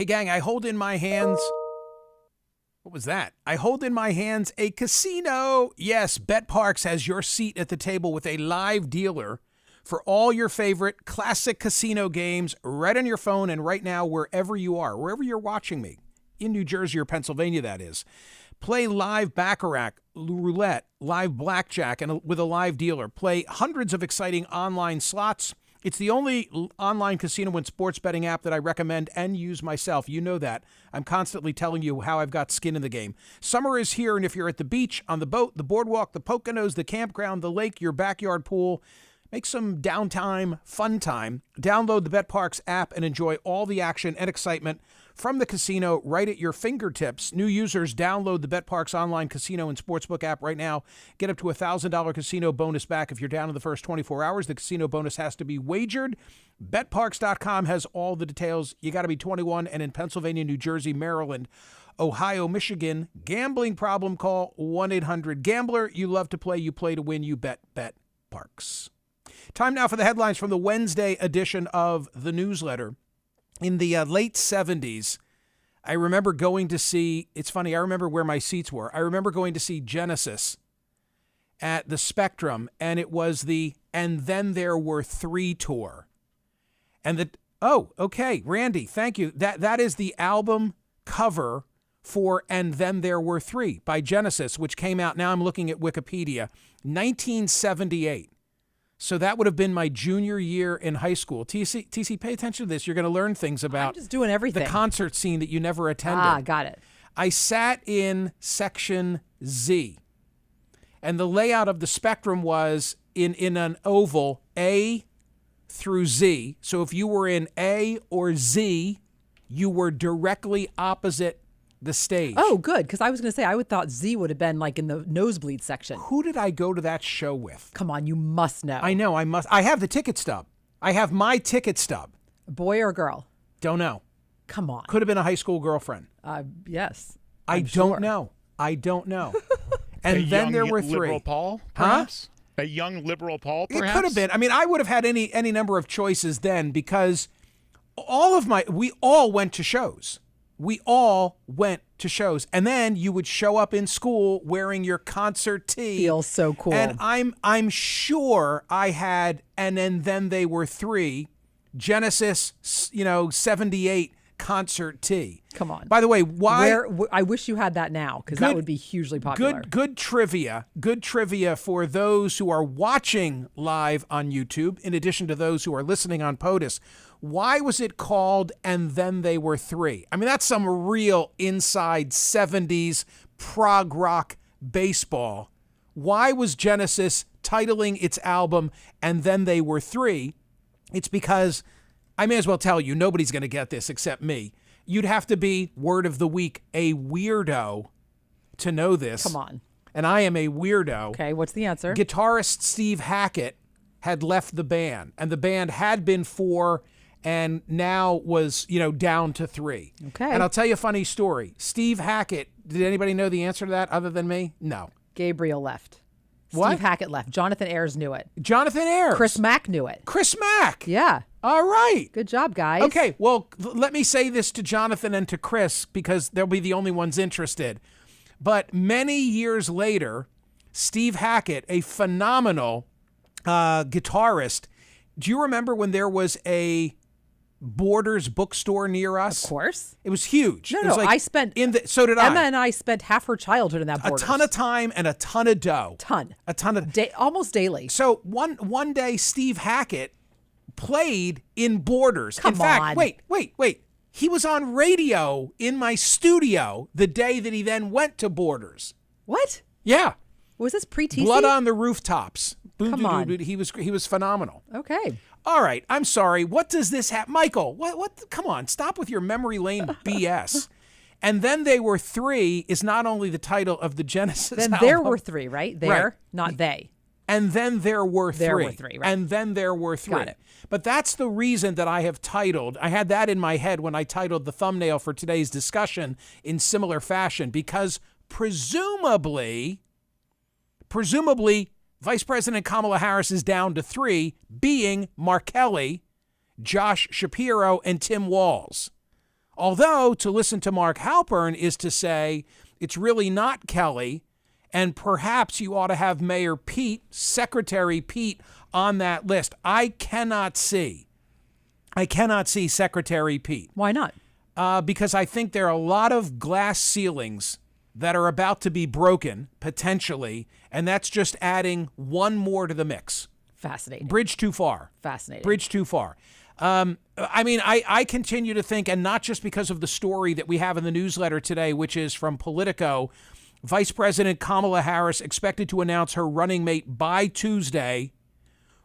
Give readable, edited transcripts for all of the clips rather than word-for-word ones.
Hey, gang, I hold in my hands... What was that? I hold in my hands a casino. Yes, BetParks has your seat at the table with a live dealer for all your favorite classic casino games right on your phone and right now wherever you are, wherever you're watching me, in New Jersey or Pennsylvania, that is. Play live Baccarat, roulette, live blackjack, and with a live dealer. Play hundreds of exciting online slots. It's the only online casino and sports betting app that I recommend and use myself. You know that. I'm constantly telling you how I've got skin in the game. Summer is here, and if you're at the beach, on the boat, the boardwalk, the Poconos, the campground, the lake, your backyard pool, make some downtime, fun time. Download the BetParks app and enjoy all the action and excitement from the casino right at your fingertips. New users, download the BetParks online casino and sportsbook app right now. Get up to a $1,000 casino bonus back if you're down in the first 24 hours. The casino bonus has to be wagered. BetParks.com has all the details. You got to be 21 and in Pennsylvania, New Jersey, Maryland, Ohio, Michigan. Gambling problem, call 1-800-GAMBLER. You love to play, you play to win, you bet BetParks. Time now for the headlines from the Wednesday edition of the newsletter. In the late 70s, I remember going to see, it's funny, I remember where my seats were. I remember going to see Genesis at the Spectrum, and it was the And Then There Were Three tour. And okay, Randy, thank you. That is the album cover for And Then There Were Three by Genesis, which came out, now I'm looking at Wikipedia, 1978. So that would have been my junior year in high school. TC, pay attention to this. You're going to learn things about I'm just doing everything. The concert scene that you never attended. Ah, got it. I sat in section Z, and the layout of the Spectrum was in an oval, A through Z. So if you were in A or Z, you were directly opposite the stage. Oh, good, because I was going to say, I would thought Z would have been like in the nosebleed section. Who did I go to that show with? Come on, you must know. I know, I must. I have the ticket stub. I have my ticket stub. Boy or girl? Don't know. Come on. Could have been a high school girlfriend. Yes. I don't know. And then there were three. Liberal Paul, perhaps? Huh? A young liberal Paul, perhaps? It could have been. I mean, I would have had any number of choices then because we all went to shows. And then you would show up in school wearing your concert tee. Feels so cool. And I'm sure I had, and then they were three, Genesis, 78 concert tee. Come on. By the way, why? I wish you had that now, because that would be hugely popular. Good trivia for those who are watching live on YouTube, in addition to those who are listening on POTUS. Why was it called And Then They Were Three? I mean, that's some real inside 70s prog rock baseball. Why was Genesis titling its album And Then They Were Three? It's because, I may as well tell you, nobody's going to get this except me. You'd have to be, word of the week, a weirdo to know this. Come on. And I am a weirdo. Okay, what's the answer? Guitarist Steve Hackett had left the band, and the band had been four and now was, down to three. Okay. And I'll tell you a funny story. Steve Hackett, did anybody know the answer to that other than me? No. Gabriel left. What? Steve Hackett left. Jonathan Ayers knew it. Jonathan Ayers. Chris Mack knew it. Chris Mack. Yeah. All right. Good job, guys. Okay, well, let me say this to Jonathan and to Chris because they'll be the only ones interested. But many years later, Steve Hackett, a phenomenal guitarist, do you remember when there was a Borders bookstore near us? Of course. It was huge. No, it was I spent... so did Emma I. and I spent half her childhood in that Borders. A ton of time and a ton of dough. A ton of... almost daily. So one day, Steve Hackett played in Borders. Come in fact, on. Wait. He was on radio in my studio the day that he then went to Borders. What? Yeah. Was this pre-TC? Blood on the Rooftops. Come on. He was phenomenal. Okay. All right. I'm sorry. What does this have? Michael, what? Come on. Stop with your memory lane BS. And Then They Were Three is not only the title of the Genesis Then album. there were three, right? There, not they. And then there were three. There were three, right. And then there were three. Got it. But that's the reason that I have titled, I had that in my head when I titled the thumbnail for today's discussion in similar fashion, because presumably, Vice President Kamala Harris is down to three, being Mark Kelly, Josh Shapiro, and Tim Walz. Although to listen to Mark Halpern is to say it's really not Kelly, and perhaps you ought to have Mayor Pete, Secretary Pete, on that list. I cannot see Secretary Pete. Why not? Because I think there are a lot of glass ceilings that are about to be broken, potentially, and that's just adding one more to the mix. Fascinating. Bridge too far. Fascinating. Bridge too far. I continue to think, and not just because of the story that we have in the newsletter today, which is from Politico, Vice President Kamala Harris expected to announce her running mate by Tuesday,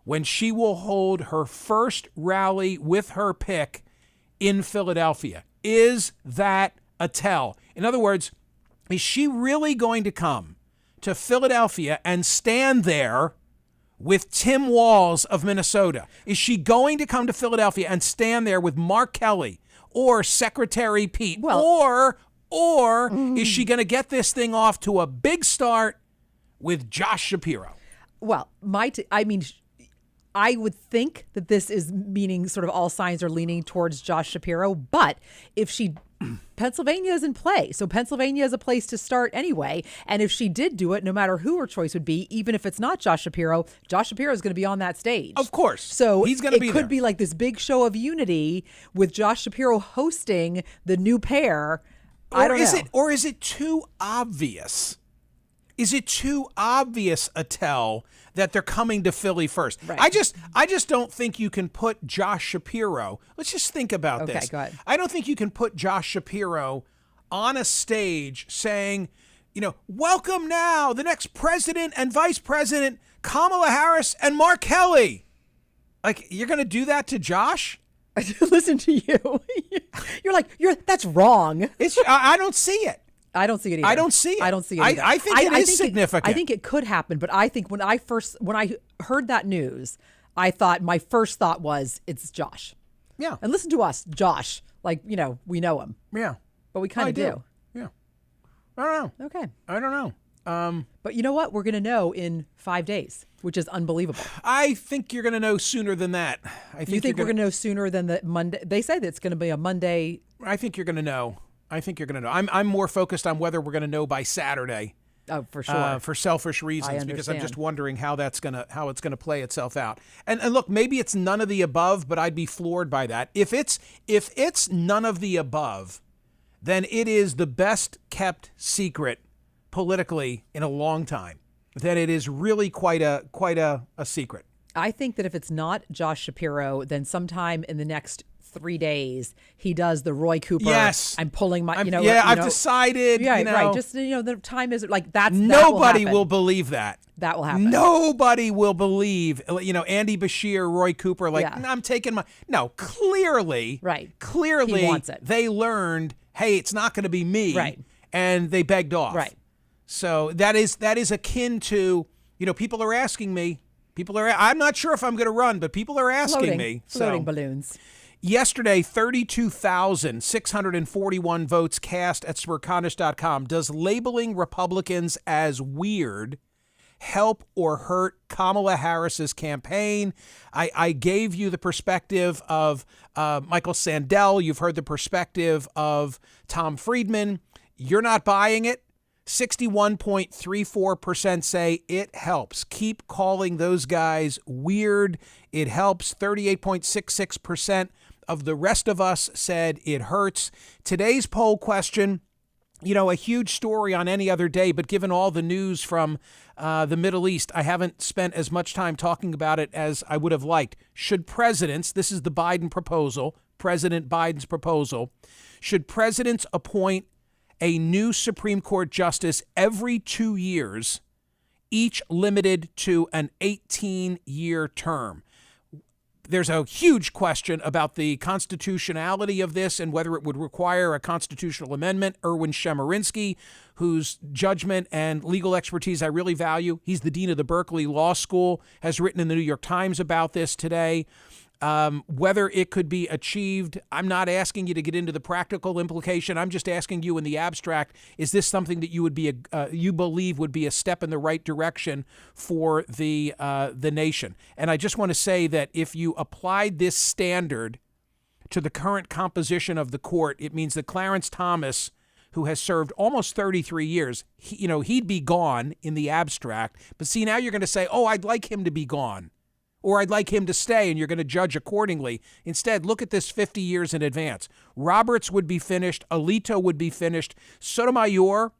when she will hold her first rally with her pick in Philadelphia. Is that a tell? In other words, is she really going to come to Philadelphia and stand there with Tim Walz of Minnesota? Is she going to come to Philadelphia and stand there with Mark Kelly or Secretary Pete? Or is she going to get this thing off to a big start with Josh Shapiro? Well, I would think that this is meaning sort of all signs are leaning towards Josh Shapiro. But if Pennsylvania is in play. So Pennsylvania is a place to start anyway. And if she did do it, no matter who her choice would be, even if it's not Josh Shapiro is going to be on that stage. Of course. So he's going to be there. It could be like this big show of unity with Josh Shapiro hosting the new pair. I don't know. Or is it too obvious? Is it too obvious a tell that they're coming to Philly first? Right. I just don't think you can put Josh Shapiro. Let's just think about this. Okay, go ahead. I don't think you can put Josh Shapiro on a stage saying, welcome now the next president and vice president, Kamala Harris and Mark Kelly. Like, you're going to do that to Josh? Listen to you. That's wrong. I don't see it. I don't see it either. I don't see it. I don't see it either. I think it is significant. I think it could happen, but I think when I heard that news, my first thought was it's Josh. Yeah. And listen to us, Josh. We know him. Yeah. But we kind of do. Yeah. I don't know. Okay. I don't know. But you know what? We're going to know in 5 days, which is unbelievable. I think you're going to know sooner than that. You think we're going to know sooner than the Monday? They say that it's going to be a Monday. I think you're going to know. I'm more focused on whether we're going to know by Saturday. Oh, for sure. For selfish reasons, because I'm just wondering how it's going to play itself out. And look, maybe it's none of the above, but I'd be floored by that. If it's none of the above, then it is the best kept secret politically in a long time. That it is really quite a secret. I think that if it's not Josh Shapiro, then sometime in the next 3 days, he does the Roy Cooper. Yes. I'm pulling my, I've decided. Yeah, right. Just, the time is that's nobody will believe that. That will happen. Nobody will believe, Andy Bashir, Roy Cooper, I'm taking my, no, clearly. Right. Clearly. He wants it. They learned, hey, it's not going to be me. Right. And they begged off. Right. So that is akin to, people are asking me, I'm not sure if I'm going to run, but people are asking me. Floating balloons. Yesterday, 32,641 votes cast at Smerconish.com. Does labeling Republicans as weird help or hurt Kamala Harris's campaign? I gave you the perspective of Michael Sandel. You've heard the perspective of Tom Friedman. You're not buying it. 61.34% say it helps. Keep calling those guys weird. It helps. 38.66% of the rest of us said it hurts. Today's poll question, a huge story on any other day, but given all the news from the Middle East, I haven't spent as much time talking about it as I would have liked. Should presidents, this is the Biden proposal, President Biden's proposal, should presidents appoint a new Supreme Court justice every 2 years, each limited to an 18-year term? There's a huge question about the constitutionality of this and whether it would require a constitutional amendment. Erwin Chemerinsky, whose judgment and legal expertise I really value, he's the dean of the Berkeley Law School, has written in the New York Times about this today. Whether it could be achieved, I'm not asking you to get into the practical implication. I'm just asking you in the abstract, is this something that you believe would be a step in the right direction for the nation? And I just want to say that if you applied this standard to the current composition of the court, it means that Clarence Thomas, who has served almost 33 years, he'd be gone in the abstract. But see, now you're going to say, oh, I'd like him to be gone, or I'd like him to stay, and you're going to judge accordingly. Instead, look at this 50 years in advance. Roberts would be finished. Alito would be finished. Sotomayor,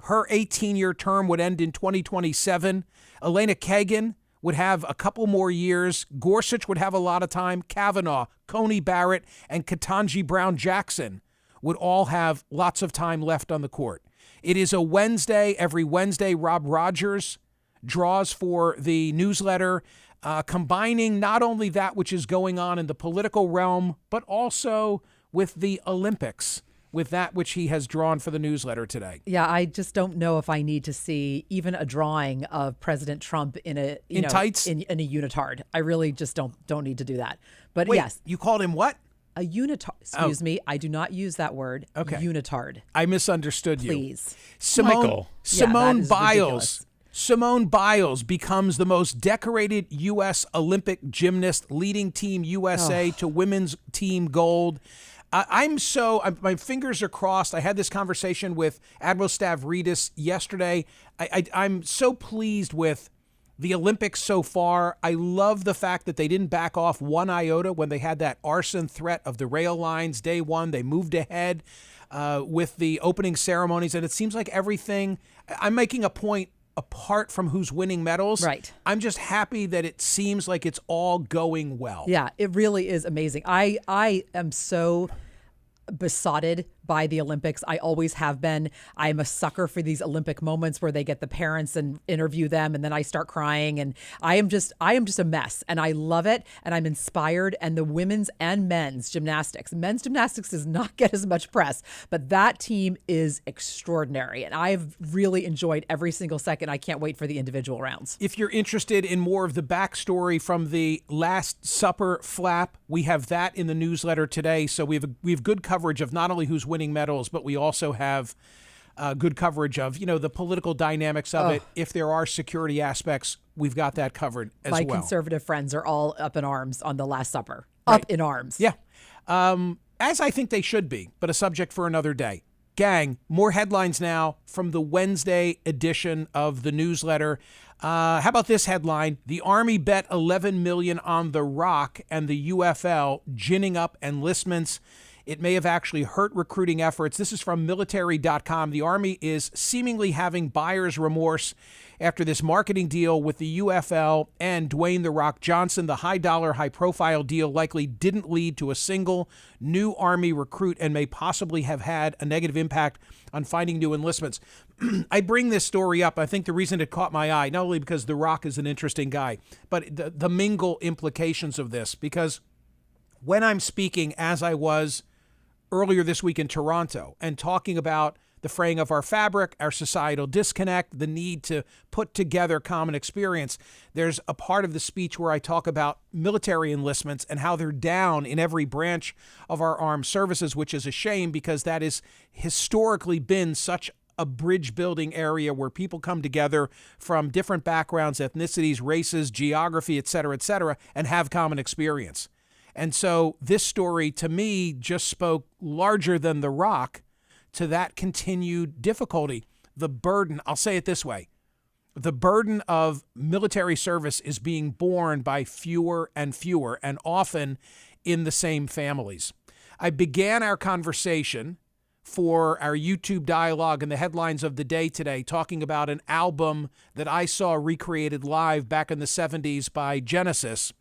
her 18-year term would end in 2027. Elena Kagan would have a couple more years. Gorsuch would have a lot of time. Kavanaugh, Coney Barrett, and Ketanji Brown Jackson would all have lots of time left on the court. It is a Wednesday. Every Wednesday, Rob Rogers draws for the newsletter, combining not only that which is going on in the political realm, but also with the Olympics, with that which he has drawn for the newsletter today. Yeah, I just don't know if I need to see even a drawing of President Trump in tights, in a unitard. I really just don't need to do that. But wait, yes, you called him what? A unitard. Excuse me, I do not use that word. Okay. Unitard. I misunderstood you. Please. Michael. Yeah, Biles. Simone Biles becomes the most decorated U.S. Olympic gymnast, leading Team USA to women's team gold. My fingers are crossed. I had this conversation with Admiral Stavridis yesterday. I'm so pleased with the Olympics so far. I love the fact that they didn't back off one iota when they had that arson threat of the rail lines day one. They moved ahead with the opening ceremonies, and it seems like everything. I'm making a point apart from who's winning medals. Right. I'm just happy that it seems like it's all going well. Yeah, it really is amazing. I am so besotted by the Olympics. I always have been. I'm a sucker for these Olympic moments where they get the parents and interview them, and then I start crying, and I am just a mess, and I love it, and I'm inspired. And the women's and men's gymnastics does not get as much press, but that team is extraordinary, and I've really enjoyed every single second. I can't wait for the individual rounds. If you're interested in more of the backstory from the Last Supper flap, we have that in the newsletter today. So we have good coverage of not only who's winning medals, but we also have good coverage of, the political dynamics of it. If there are security aspects, we've got that covered as well. My conservative friends are all up in arms on the Last Supper. Right. Up in arms. Yeah. As I think they should be, but a subject for another day. Gang, more headlines now from the Wednesday edition of the newsletter. How about this headline? The Army bet $11 million on The Rock and the UFL ginning up enlistments. It may have actually hurt recruiting efforts. This is from military.com. The Army is seemingly having buyer's remorse after this marketing deal with the UFL and Dwayne "The Rock" Johnson. The high-dollar, high-profile deal likely didn't lead to a single new Army recruit and may possibly have had a negative impact on finding new enlistments. I bring this story up. I think the reason it caught my eye, not only because The Rock is an interesting guy, but the mingle implications of this. Because when I'm speaking, as I was earlier this week in Toronto, and talking about the fraying of our fabric, our societal disconnect, the need to put together common experience, there's a part of the speech where I talk about military enlistments and how they're down in every branch of our armed services, which is a shame because that has historically been such a bridge building area where people come together from different backgrounds, ethnicities, races, geography, et cetera, and have common experience. And so this story, to me, just spoke larger than The Rock to that continued difficulty. The burden, I'll say it this way, the burden of military service is being borne by fewer and fewer, and often in the same families. I began our conversation for our YouTube dialogue and the headlines of the day today talking about an album that I saw recreated live back in the 70s by Genesis.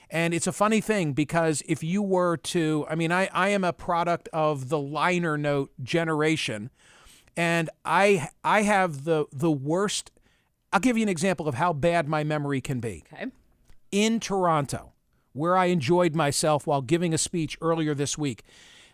And it's a funny thing because if you were to, I am a product of the liner note generation, and I have the worst. I'll give you an example of how bad my memory can be. Okay. In Toronto, where I enjoyed myself while giving a speech earlier this week,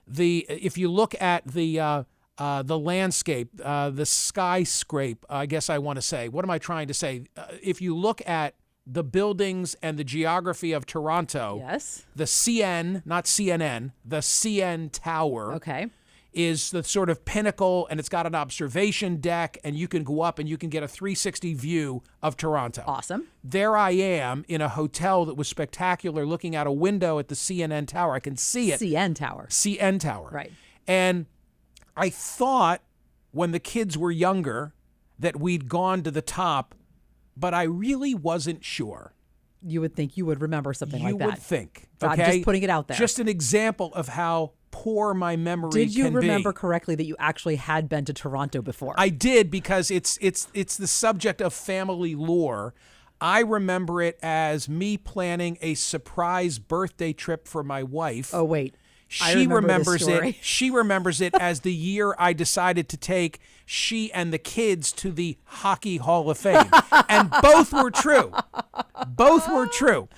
if you look at the landscape, the skyscrape, I guess I want to say. What am I trying to say? If you look at the buildings and the geography of Toronto, yes, the CN, not CNN, the CN Tower, okay, is the sort of pinnacle, and it's got an observation deck, and you can go up and you can get a 360 view of Toronto. Awesome. There I am in a hotel that was spectacular, looking out a window at the CNN Tower. I can see it. CN Tower. CN Tower. Right. And I thought when the kids were younger that we'd gone to the top, but I really wasn't sure. You would think you would remember something like that. You would think. I'm Okay? just putting it out there. Just an example of how poor my memory Did you can remember be. correctly that you actually had been to Toronto before? I did, because it's the subject of family lore. I remember it as me planning a surprise birthday trip for my wife. Oh, wait. I She remember this remembers story. it. She remembers it as the year I decided to take she and the kids to the Hockey Hall of Fame. And both were true. Both were true.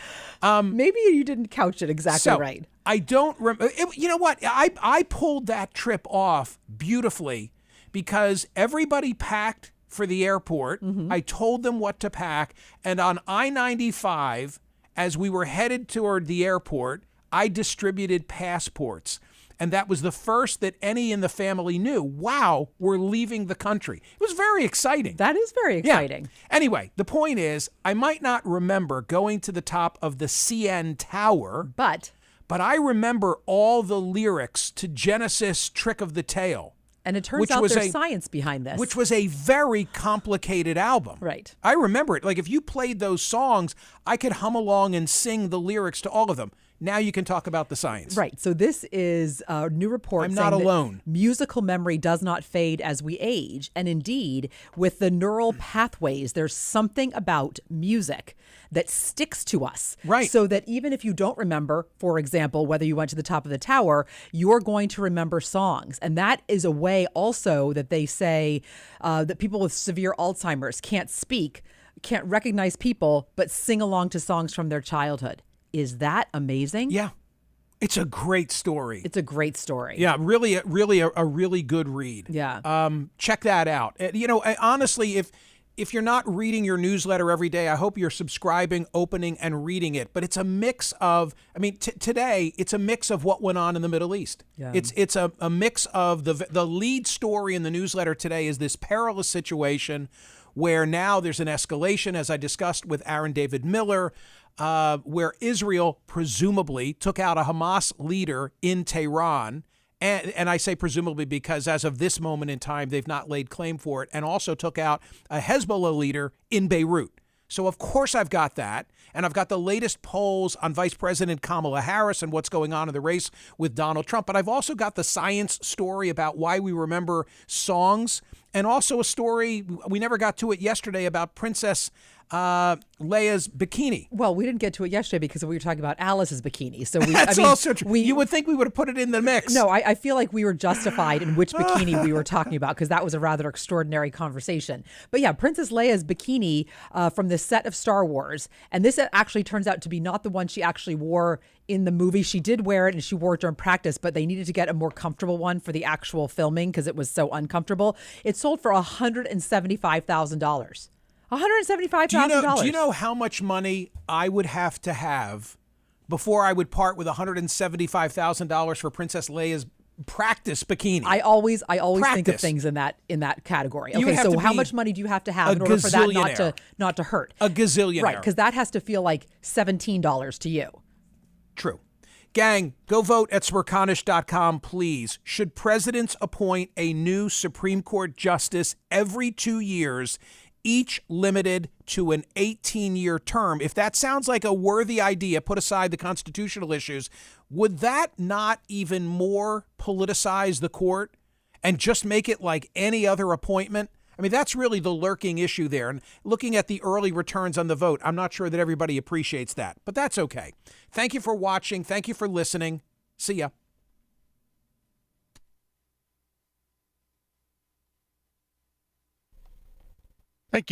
Maybe you didn't couch it exactly right. I don't remember. You know what? I pulled that trip off beautifully because everybody packed for the airport. Mm-hmm. I told them what to pack. And on I-95, as we were headed toward the airport, I distributed passports. And that was the first that any in the family knew. Wow, we're leaving the country. It was very exciting. That is very exciting. Yeah. Anyway, the point is, I might not remember going to the top of the CN Tower, But I remember all the lyrics to Genesis' Trick of the Tail. And it turns Which out was there's a- science behind this. Which was a very complicated album. Right. I remember it. Like, if you played those songs, I could hum along and sing the lyrics to all of them. Now you can talk about the science. Right. So this is a new report I'm saying not that alone. musical memory does not fade as we age. And indeed, with the neural pathways, there's something about music that sticks to us. Right. So that even if you don't remember, for example, whether you went to the top of the tower, you're going to remember songs. And that is a way also that they say that people with severe Alzheimer's can't speak, can't recognize people, but sing along to songs from their childhood. Is that amazing? Yeah. It's a great story. It's a great story. Yeah, really a really good read. Yeah. Check that out. You know, honestly, if you're not reading your newsletter every day, I hope you're subscribing, opening, and reading it. But it's a mix of, I mean, today, it's a mix of what went on in the Middle East. Yeah. It's a mix of the lead story in the newsletter today is this perilous situation where now there's an escalation, as I discussed with Aaron David Miller, where Israel presumably took out a Hamas leader in Tehran. And I say presumably because as of this moment in time, they've not laid claim for it, and also took out a Hezbollah leader in Beirut. So, of course, I've got that. And I've got the latest polls on Vice President Kamala Harris and what's going on in the race with Donald Trump. But I've also got the science story about why we remember songs, and also a story, we never got to it yesterday, about Princess Leia's bikini. Well, we didn't get to it yesterday because we were talking about Alice's bikini. So we, That's I mean, also true. You would think we would have put it in the mix. No, I feel like we were justified in which bikini we were talking about because that was a rather extraordinary conversation. But yeah, Princess Leia's bikini from the set of Star Wars. And this actually turns out to be not the one she actually wore in the movie. She did wear it and she wore it during practice, but they needed to get a more comfortable one for the actual filming because it was so uncomfortable. It sold for $175,000. $175,000. Do you know how much money I would have to have before I would part with $175,000 for Princess Leia's practice bikini? I always think of Practice. things in that category. You Okay, have so to how be much money do you have to have a in order for that gazillionaire. not to hurt? A gazillionaire. Right, because that has to feel like $17 to you. True. Gang, go vote at Smerconish.com, please. Should presidents appoint a new Supreme Court justice every 2 years, each limited to an 18-year term? If that sounds like a worthy idea, put aside the constitutional issues, would that not even more politicize the court and just make it like any other appointment? I mean, that's really the lurking issue there. And looking at the early returns on the vote, I'm not sure that everybody appreciates that, but that's okay. Thank you for watching. Thank you for listening. See ya.